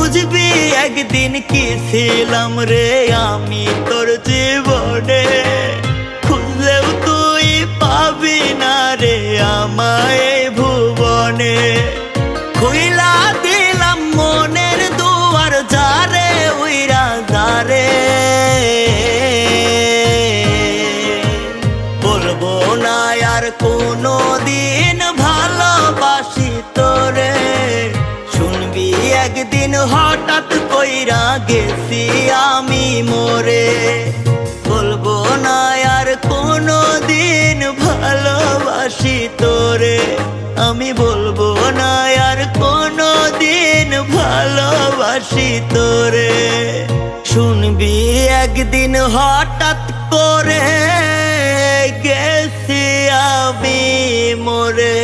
বুঝবি একদিন কি ছিলাম রে আমি তোর জীবনে, খুঁজলেও তুই পাবি না রে আমায় ভুবনে। খুইলা দিলাম মনের দুয়ার যারে উইরা যারে, বলবো না আর কোনো দিন ভালোবাসি তোরে। শুনবি একদিন হঠাৎ কইরা গেছি আমি মরে, বলবো না আর কোনো দিন ভালোবাসি তোরে। আমি বলবো না আর কোনো দিন ভালোবাসি তোরে। শুনবি একদিন হঠাৎ করে গেছি আমি মরে।